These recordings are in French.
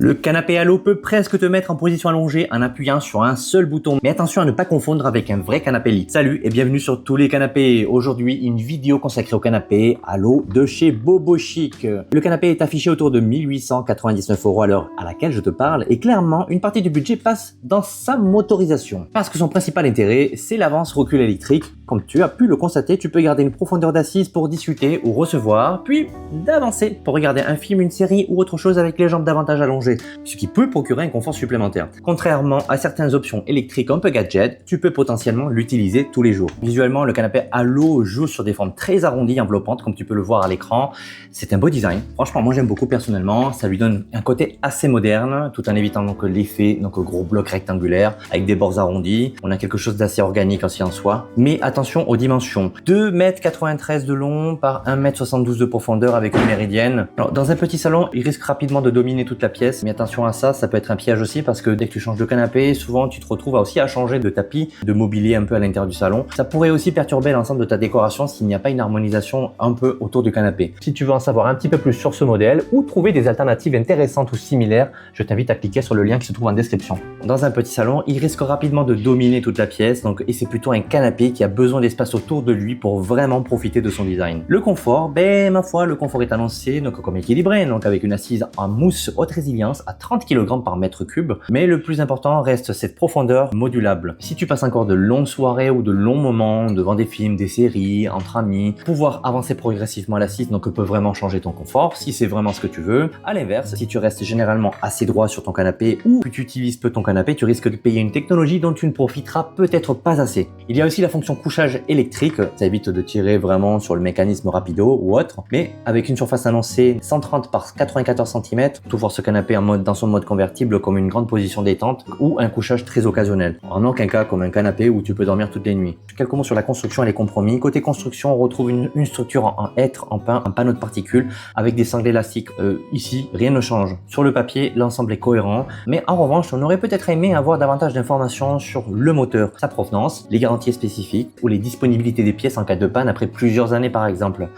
Le canapé Allo peut presque te mettre en position allongée en appuyant sur un seul bouton. Mais attention à ne pas confondre avec un vrai canapé lit. Salut et bienvenue sur Tous les canapés. Aujourd'hui, une vidéo consacrée au canapé Allo de chez Bobo Chic. Le canapé est affiché autour de 1899 € à l'heure à laquelle je te parle et clairement, une partie du budget passe dans sa motorisation. Parce que son principal intérêt, c'est l'avance-recul électrique. Comme tu as pu le constater, tu peux garder une profondeur d'assise pour discuter ou recevoir, puis d'avancer pour regarder un film, une série ou autre chose avec les jambes davantage allongées, ce qui peut procurer un confort supplémentaire. Contrairement à certaines options électriques un peu gadget, tu peux potentiellement l'utiliser tous les jours. Visuellement, le canapé Allo joue sur des formes très arrondies, enveloppantes, comme tu peux le voir à l'écran. C'est un beau design. Franchement, moi j'aime beaucoup personnellement. Ça lui donne un côté assez moderne, tout en évitant donc l'effet gros bloc rectangulaire avec des bords arrondis. On a quelque chose d'assez organique aussi en soi. Mais attention aux dimensions. 2,93 m de long par 1,72 m de profondeur avec une méridienne. Alors, dans un petit salon, il risque rapidement de dominer toute la pièce. Mais attention à ça peut être un piège aussi parce que dès que tu changes de canapé, souvent tu te retrouves aussi à changer de tapis, de mobilier un peu à l'intérieur du salon. Ça pourrait aussi perturber l'ensemble de ta décoration s'il n'y a pas une harmonisation un peu autour du canapé. Si tu veux en savoir un petit peu plus sur ce modèle ou trouver des alternatives intéressantes ou similaires, je t'invite à cliquer sur le lien qui se trouve en description. Dans un petit salon, il risque rapidement de dominer toute la pièce, et c'est plutôt un canapé qui a besoin d'espace autour de lui pour vraiment profiter de son design. Le confort, ma foi, le confort est annoncé comme équilibré, avec une assise en mousse haute résilience à 30 kg par mètre cube, mais le plus important reste cette profondeur modulable. Si tu passes encore de longues soirées ou de longs moments devant des films, des séries, entre amis, pouvoir avancer progressivement l'assise peut vraiment changer ton confort si c'est vraiment ce que tu veux. À l'inverse, si tu restes généralement assez droit sur ton canapé ou que tu utilises peu ton canapé, tu risques de payer une technologie dont tu ne profiteras peut-être pas assez. Il y a aussi la fonction couchage électrique, ça évite de tirer vraiment sur le mécanisme rapido ou autre, mais avec une surface annoncée 130 par 94 cm, tu vois ce canapé dans son mode convertible comme une grande position détente ou un couchage très occasionnel. En aucun cas comme un canapé où tu peux dormir toutes les nuits. Quelques mots sur la construction et les compromis. Côté construction, on retrouve une structure en hêtre, en pain, en panneau de particules avec des sangles élastiques. Ici, rien ne change. Sur le papier, l'ensemble est cohérent, mais en revanche, on aurait peut-être aimé avoir davantage d'informations sur le moteur, sa provenance, les garanties spécifiques ou les disponibilités des pièces en cas de panne après plusieurs années par exemple.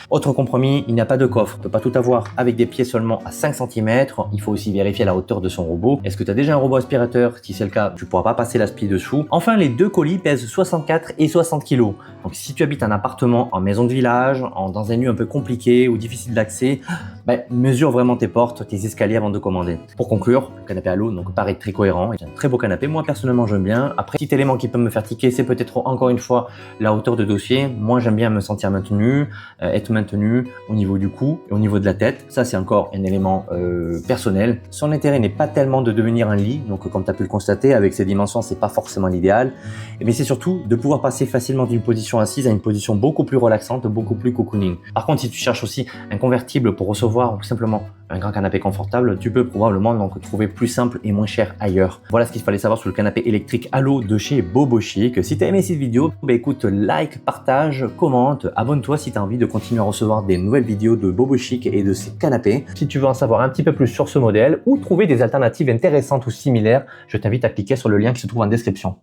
Autre compromis, il n'y a pas de coffre. On peut pas tout avoir avec des pieds seulement à 5 cm. Il faut aussi vérifier la hauteur de son robot. Est-ce que tu as déjà un robot aspirateur? Si c'est le cas, tu pourras pas passer l'aspi dessous. Enfin, les deux colis pèsent 64 et 60 kg. Donc si tu habites un appartement en maison de village, dans un lieu un peu compliqué ou difficile d'accès, mesure vraiment tes portes, tes escaliers avant de commander. Pour conclure, le canapé Allo paraît très cohérent. C'est un très beau canapé. Moi personnellement j'aime bien. Après, petit élément qui peut me faire tiquer, c'est peut-être encore une fois la hauteur de dossier. Moi j'aime bien me sentir maintenu, être maintenu au niveau du cou et au niveau de la tête. Ça c'est encore un élément personnel. Son intérêt n'est pas tellement de devenir un lit, comme tu as pu le constater avec ses dimensions, c'est pas forcément l'idéal. Mais c'est surtout de pouvoir passer facilement d'une position assise à une position beaucoup plus relaxante, beaucoup plus cocooning. Par contre, si tu cherches aussi un convertible pour recevoir ou simplement un grand canapé confortable, tu peux probablement trouver plus simple et moins cher ailleurs. Voilà ce qu'il fallait savoir sur le canapé électrique Allo de chez Bobo Chic. Si tu as aimé cette vidéo, écoute, like, partage, commente, abonne-toi si tu as envie de continuer à recevoir des nouvelles vidéos de Bobo Chic et de ses canapés. Si tu veux en savoir un petit peu plus sur ce modèle ou trouver des alternatives intéressantes ou similaires, je t'invite à cliquer sur le lien qui se trouve en description.